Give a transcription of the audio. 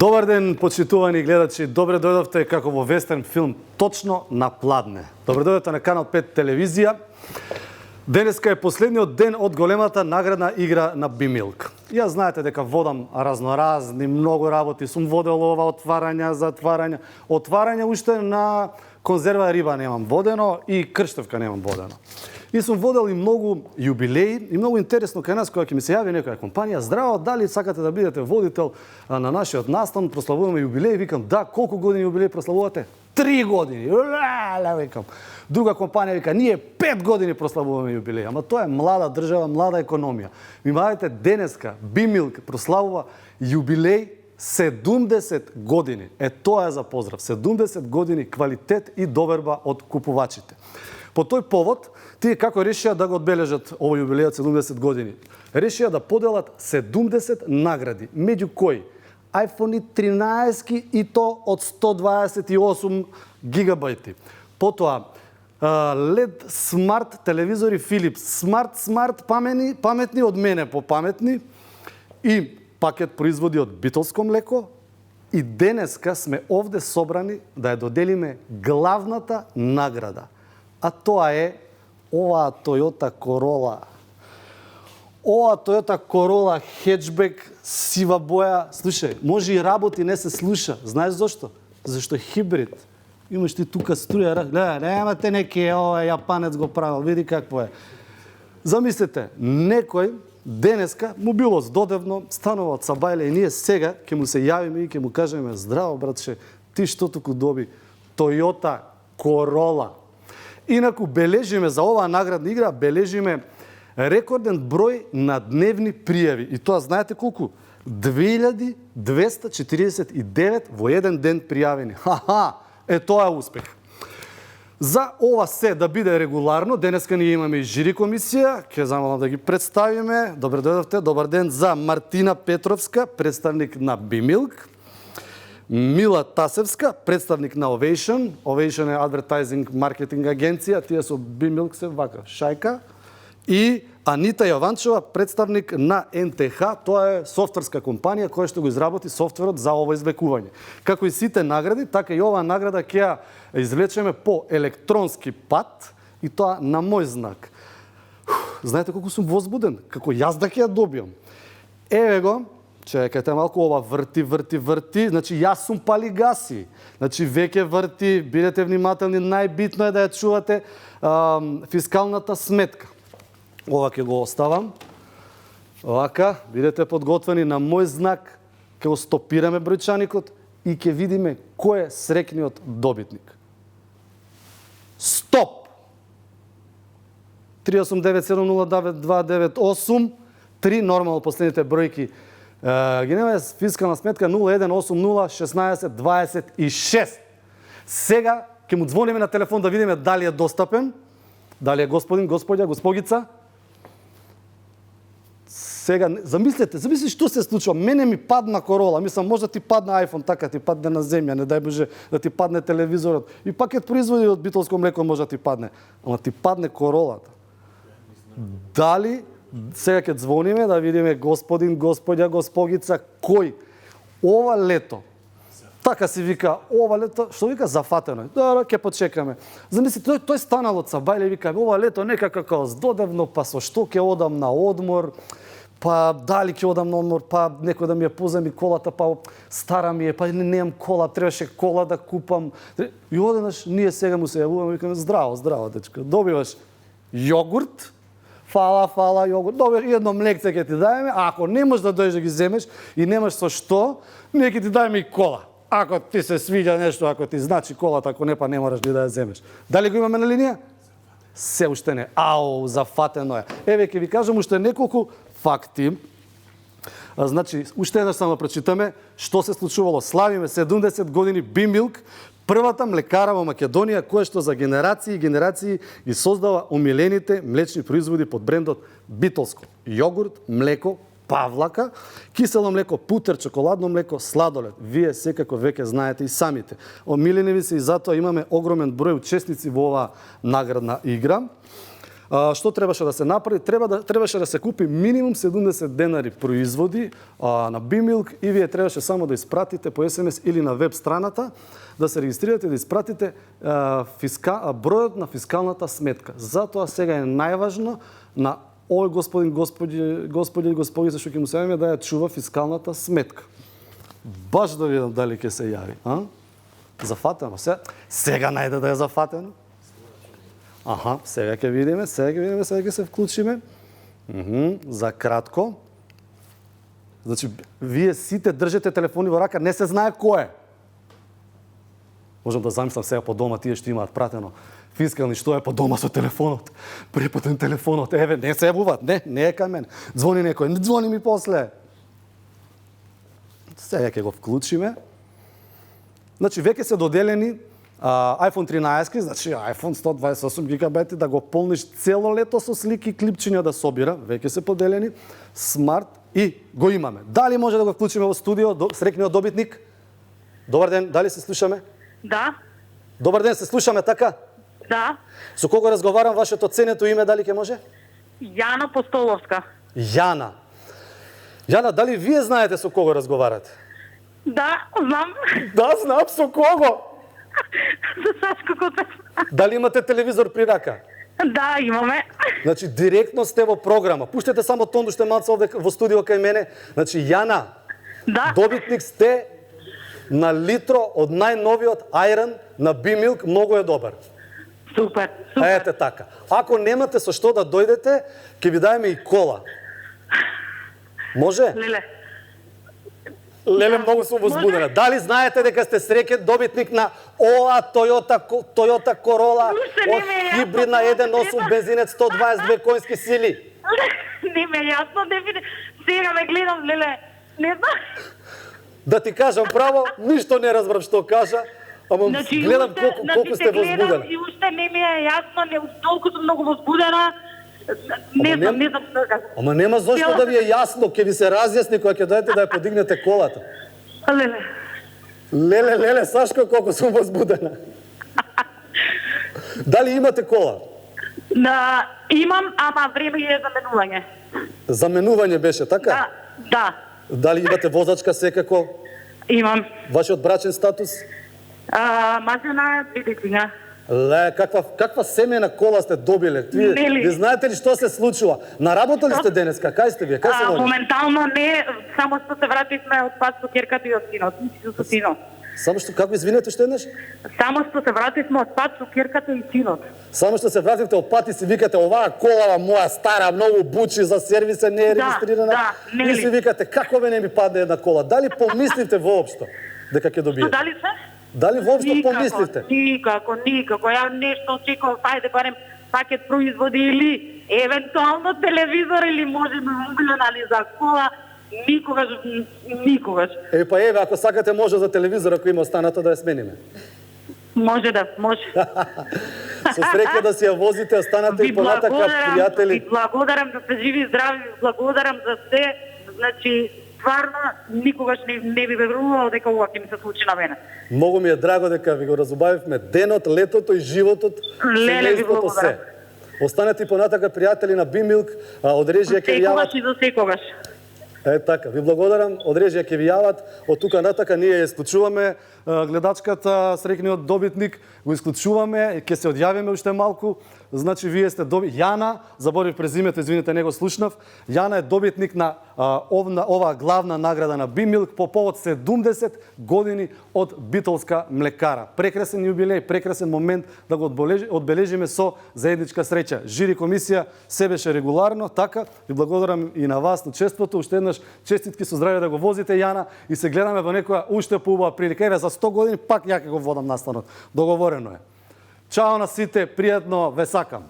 Добар ден, почитувани гледачи. Добре дојдовте како во вестерн филм точно на пладне. Добре дојдовте на Канал 5 телевизија. Денеска е последниот ден од големата наградна игра на Бимилк. Јас знаете дека водам разноразни, многу работи. Сум водел ова отварања, затварања. Отварање уште на конзерва риба немам водено и крштевка немам водено. И сум водел и многу јубилеи и многу интересно кај нас кога ќе ми се јави некоја компанија, здраво, дали сакате да бидете водител на нашиот настан, прославуваме јубилеи, викам да, колку години јубилеи прославувате? 3 години. Ла, викам. Друга компанија вика, ние 5 години прославуваме јубилеи, ама тоа е млада држава, млада економија. Внимавајте, денеска Бимилк прославува јубилеј 70 години. Тоа е за поздрав. 70 години квалитет и доверба од купувачите. По тој повод, тие како решија да го одбележат овој јубилеј од 70 години? Решија да поделат 70 награди, меѓу кои iPhone 13 и то од 128 гигабајти. Потоа LED смарт телевизори Philips, смарт паметни од мене попаметни и пакет производи од битолско млеко. И денеска сме овде собрани да ја доделиме главната награда. А тоа е оваа Toyota Corolla. Ова Toyota Corolla хеджбек, сива боја. Слушај, може и работи, не се слуша. Знаеш зошто? Зашто е хибрид. Имаш ти тука струја, гледа, немате неки, јапанец го правил, види какво е. Замислете, некој денеска му било здодевно, станува од Сабајле и ние сега ќе му се јавиме и ќе му кажеме здраво, братче, ти што туку доби Toyota Corolla. Инаку бележиме за оваа наградна игра, бележиме рекорден број на дневни пријави. И тоа знаете колку? 2249 во еден ден пријавени. Ха-ха! Тоа е успех. За ова се да биде регуларно, денеска ние имаме и жири комисија, ќе замолам да ги представиме. Добре дојдовте, добар ден за Мартина Петровска, представник на Бимилк. Мила Тасевска, представник на Ovation. Ovation е advertising маркетинг агенција, тие со Бимилк се вака шајка. И Анита Јованчева, представник на НТХ, тоа е софтверска компанија која што го изработи софтверот за ово извлекување. Како и сите награди, така и оваа награда ќе ја извлечеме по електронски пат и тоа на мој знак. Знаете колку сум возбуден? Како јас да ќе ја добијам. Еве го, чекајте малку, ова врти. Значи, јас сум палигаси. Значи, веќе врти, бидете внимателни, најбитно е да ја чувате фискалната сметка. Ова ќе го оставам. Овака, бидете подготвени на мој знак, ќе го стопираме бројчаникот и ќе видиме кој е среќниот добитник. Стоп! 389709298, 3 нормално последните бројки ги нема фискална сметка 01801626. Сега ќе му звониме на телефон да видиме дали е достапен, дали е господин, господја, госпогица. Сега, замислете што се случува. Мене ми падна Corolla, мислам, може да ти падне iPhone, така ти падне на земја, не дај Боже да ти падне телевизорот. И пакет производи од битолско млеко може да ти падне. Ама ти падне Corollата. Дали, сега ќе звониме да видиме господин, господја, госпогица, кој ова лето, така си вика, ова лето, што вика, зафатено. Добро, ќе почекаме. Замислите, тој станал од Сабајле, вика, ова лето некако здодевно, па со што ќе одам на одмор, па дали ќе одам на одмор, па некој да ми ја поземи колата, па стара ми е, па немам кола, требаше кола да купам. И одеднаш ние сега му се јавуваме, викаме, здраво, дечко, добиваш јогурт, фала, јогурт, добиваш едно млекце ќе ти даеме, а ако не можеш да дојдеш да ги земеш и немаш со што, ние ќе ти даеме и кола. Ако ти се свиѓа нешто, ако ти значи колата, ако не, па не мораш ни да ја земеш. Дали го имаме на линија? Се уште не. Ау, зафатено е. Еве, ќе ви кажам уште неколку факти. Значи, уште еднаш само прочитаме што се случувало. Славиме 70 години Бимилк, првата млекара во Македонија која што за генерации и генерации ги создава умилените млечни производи под брендот Битолско. Јогурт, млеко, павлака, кисело млеко, путер, чоколадно млеко, сладолед. Вие секако веќе знаете и самите. Омилени ви се и затоа имаме огромен број учесници во оваа наградна игра. Што требаше да се направи? Требаше да се купи минимум 70 денари производи на Bimilk и вие требаше само да испратите по СМС или на веб страната, да се регистрирате и да испратите бројот на фискалната сметка. Затоа сега е најважно на овој господи и господи, зашто ќе му се јавиме да ја чува фискалната сметка. Баш да видам дали ќе се јави. Зафатено. Сега најде да е зафатено. Аха, сега ќе видиме, сега ќе се вклучиме. За кратко. Значи, вие сите држите телефони во рака, не се знае кој е. Можам да замислам сега по дома, тие што имаат пратено фискални, што е по дома со телефонот. Препотен телефонот, еве, не се јавуваат, не е кај мене. Звони некој, не звони ми после. Сега ќе го вклучиме. Значи, веќе се доделени iPhone 13, значи iPhone 128 гигабайти, да го полниш цело лето со слики, клипчиња да собира, веќе се поделени, смарт и го имаме. Дали може да го вклучиме во студио, срекниот добитник? Добар ден, дали се слушаме? Да. Добар ден, се слушаме, така? Да. Со кого разговарам, вашето ценето име, дали ќе може? Јана Постоловска. Јана. Јана, дали вие знаете со кого разговарате? Да, знам. Да, знам, со кого? За Сашко Кутев. Дали имате телевизор при рака? Да, имаме. Значи, директно сте во програма. Пуштете само тон, уште малце овде во студио кај мене. Значи, Јана, Да. добитник сте на литро од најновиот ајран на Bimilk, многу е добар. Супер. Ете така. Ако немате со што да дојдете, ќе ви даеме и кола. Може? Леле. Леле, многу сум возбудена. Дали знаете дека сте среќен добитник на ОА Toyota Corolla од хибридна 1.8 бензинец 122 коњски сили? Не ме јасно, сега ме гледам, леле. Не знам. Да ти кажам право, ништо не разбрав што кажа, ама гледам колку сте возбудена. И уште не ми е јасно, толку сум многу возбудена. Не знам што да кажам. Ама нема зошто да ви е јасно, ќе ви се разјасни кога ќе дојдете да ја подигнете колата. Леле. Леле, Сашко, колку сум возбудена. Дали имате кола? Да, имам, ама време е за менување. Заменување беше, така? Да. Дали имате возачка секако? Имам. Вашиот брачен статус? Мажена и дечиња. Ле, каква семејна кола сте добиле? Ви знаете ли што се случува? На работа ли сте денеска? Кај сте вие? Кај се наоѓате? Моментално не, само што се вративме од пат со ќерката и од синот. Со синот. Само што, како извинете што еднаш? Само што се вративме од пат со ќерката и синот. Само што се вративте од пат и си викате оваа кола моја стара, многу бучи за сервиса, не е регистрирана. Да, и си викате како не ми падне една кола? Дали помислите воопшто дека ќе добиете? Што дали се? Дали воопшто помислите? Никако. Ја нешто очекував, ајде барем пакет производи или евентуално телевизор или може мобилен, али за кола никогаш. Па еве, ако сакате може за телевизор, ако има останато да ја смениме. Може. Со среќа да си ја возите, останате и понатака пријатели. Ви благодарам да сте живи и здрави, благодарам за се. Значи, стварно, никогаш не би верувал дека ова ќе ми се случи на мене. Многу ми е драго дека ви го разубавивме денот, летото и животот, семејството се. Останете и понатака пријатели на Bimilk, од режија ќе ви јават. Секогаш и за секогаш. Така, ви благодарам, од режија ќе ви јават. Од тука натака ние ја исклучуваме гледачката, срекниот добитник, го исклучуваме, ќе се одјавиме уште малку. Значи, вие сте Јана, заборив презимето, извините, не го слушнав. Јана е добитник на оваа главна награда на Bimilk по повод 70 години од битолска млекара. Прекрасен јубилеј, прекрасен момент да го одбележиме со заедничка среќа. Жири комисија се беше регуларно, така. Ви благодарам и на вас, на чеството. Уште еднаш честитки со здравје да го возите, Јана, и се гледаме во некоја уште поубава прилика. Еве, за 100 години пак ја ќе го водам настанот. Договорено е. Чао на сите, пријатно ве сакам.